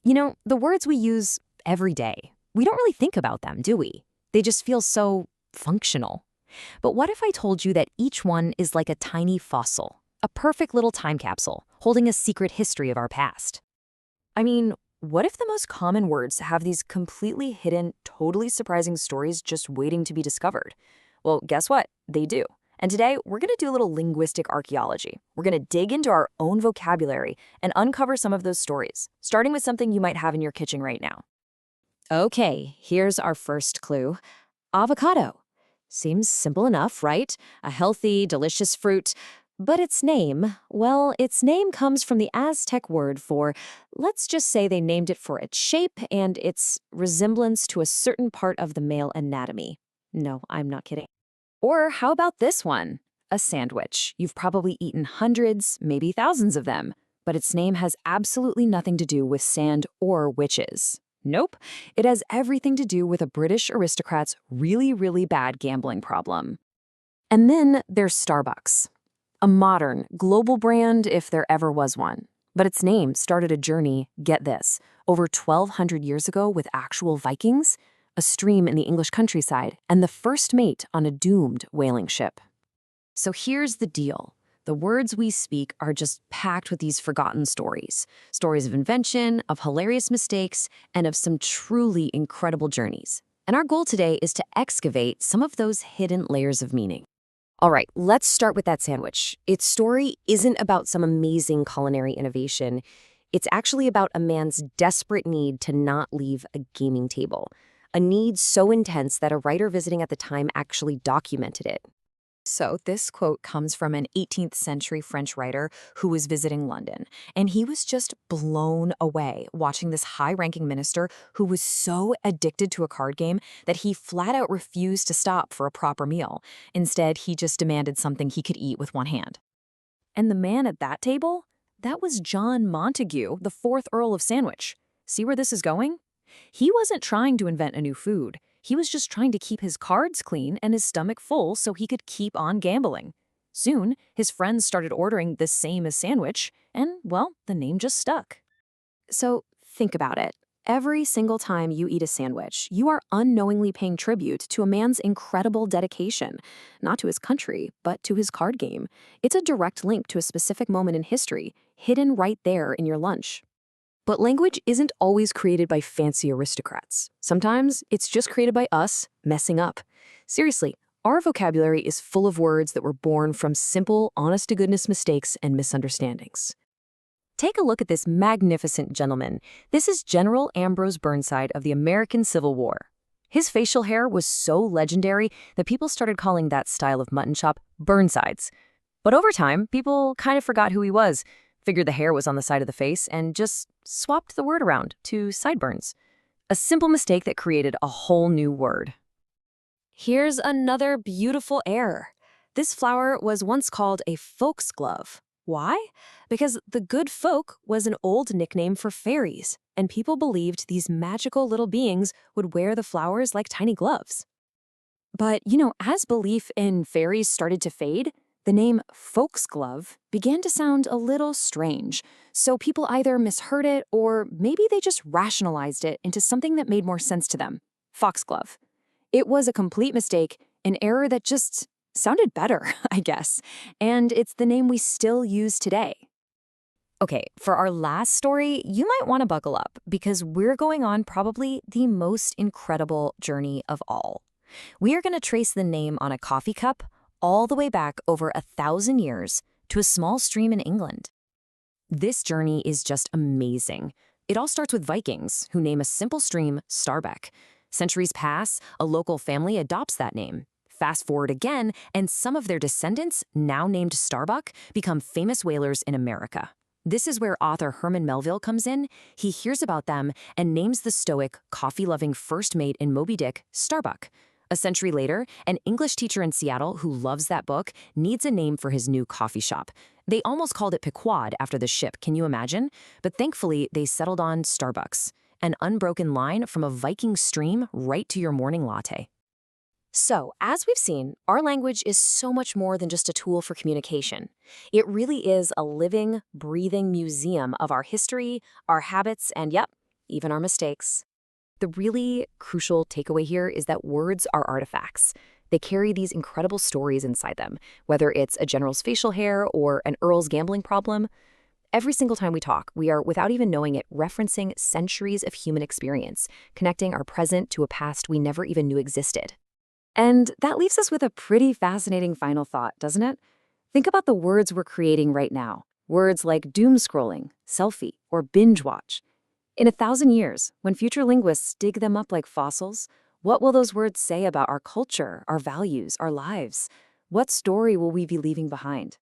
The words we use every day, we don't really think about them, do we? They just feel so functional. But what if I told you that each one is like a tiny fossil, a perfect little time capsule, holding a secret history of our past? I mean, what if the most common words have these completely hidden, totally surprising stories just waiting to be discovered? Well, guess what? They do. And today, we're going to do a little linguistic archaeology. We're going to dig into our own vocabulary and uncover some of those stories, starting with something you might have in your kitchen right now. Okay, here's our first clue. Avocado. Seems simple enough, right? A healthy, delicious fruit. But its name, well, its name comes from the Aztec word for, let's just say they named it for its shape and its resemblance to a certain part of the male anatomy. No, I'm not kidding. Or how about this one? A sandwich. You've probably eaten hundreds, maybe thousands of them, but its name has absolutely nothing to do with sand or witches. Nope, it has everything to do with a British aristocrat's really, really bad gambling problem. And then there's Starbucks, a modern, global brand if there ever was one. But its name started a journey, get this, over 1,200 years ago with actual Vikings, a stream in the English countryside, and the first mate on a doomed whaling ship. So here's the deal. The words we speak are just packed with these forgotten stories. Stories of invention, of hilarious mistakes, and of some truly incredible journeys. And our goal today is to excavate some of those hidden layers of meaning. All right, let's start with that sandwich. Its story isn't about some amazing culinary innovation. It's actually about a man's desperate need to not leave a gaming table. A need so intense that a writer visiting at the time actually documented it. So this quote comes from an 18th century French writer who was visiting London, and he was just blown away watching this high-ranking minister who was so addicted to a card game that he flat out refused to stop for a proper meal. Instead, he just demanded something he could eat with one hand. And the man at that table? That was John Montague, the 4th Earl of Sandwich. See where this is going? He wasn't trying to invent a new food. He was just trying to keep his cards clean and his stomach full so he could keep on gambling. Soon, his friends started ordering the same as sandwich, and, well, the name just stuck. So think about it. Every single time you eat a sandwich, you are unknowingly paying tribute to a man's incredible dedication, not to his country, but to his card game. It's a direct link to a specific moment in history, hidden right there in your lunch. But language isn't always created by fancy aristocrats. Sometimes it's just created by us messing up. Seriously, our vocabulary is full of words that were born from simple, honest-to-goodness mistakes and misunderstandings. Take a look at this magnificent gentleman. This is General Ambrose Burnside of the American Civil War. His facial hair was so legendary that people started calling that style of mutton chop Burnsides. But over time, people kind of forgot who he was, figured the hair was on the side of the face, and just swapped the word around to sideburns. A simple mistake that created a whole new word. Here's another beautiful error. This flower was once called a foxglove. Why? Because the good folk was an old nickname for fairies, and people believed these magical little beings would wear the flowers like tiny gloves. But, as belief in fairies started to fade, the name foxglove began to sound a little strange, so people either misheard it or maybe they just rationalized it into something that made more sense to them. Foxglove. It was a complete mistake, an error that just sounded better, I guess, and it's the name we still use today. Okay, for our last story, you might want to buckle up because we're going on probably the most incredible journey of all. We are going to trace the name on a coffee cup all the way back over 1,000 years to a small stream in England. This journey is just amazing. It all starts with Vikings, who name a simple stream Starbeck. Centuries pass, a local family adopts that name. Fast forward again, and some of their descendants, now named Starbuck, become famous whalers in America. This is where author Herman Melville comes in. He hears about them and names the stoic, coffee-loving first mate in Moby Dick Starbuck. A century later, an English teacher in Seattle who loves that book needs a name for his new coffee shop. They almost called it Pequod after the ship, can you imagine? But thankfully, they settled on Starbucks, an unbroken line from a Viking stream right to your morning latte. So, as we've seen, our language is so much more than just a tool for communication. It really is a living, breathing museum of our history, our habits, and even our mistakes. The really crucial takeaway here is that words are artifacts. They carry these incredible stories inside them, whether it's a general's facial hair or an earl's gambling problem. Every single time we talk, we are, without even knowing it, referencing centuries of human experience, connecting our present to a past we never even knew existed. And that leaves us with a pretty fascinating final thought, doesn't it? Think about the words we're creating right now. Words like doom scrolling, selfie, or binge watch. In 1,000 years, when future linguists dig them up like fossils, what will those words say about our culture, our values, our lives? What story will we be leaving behind?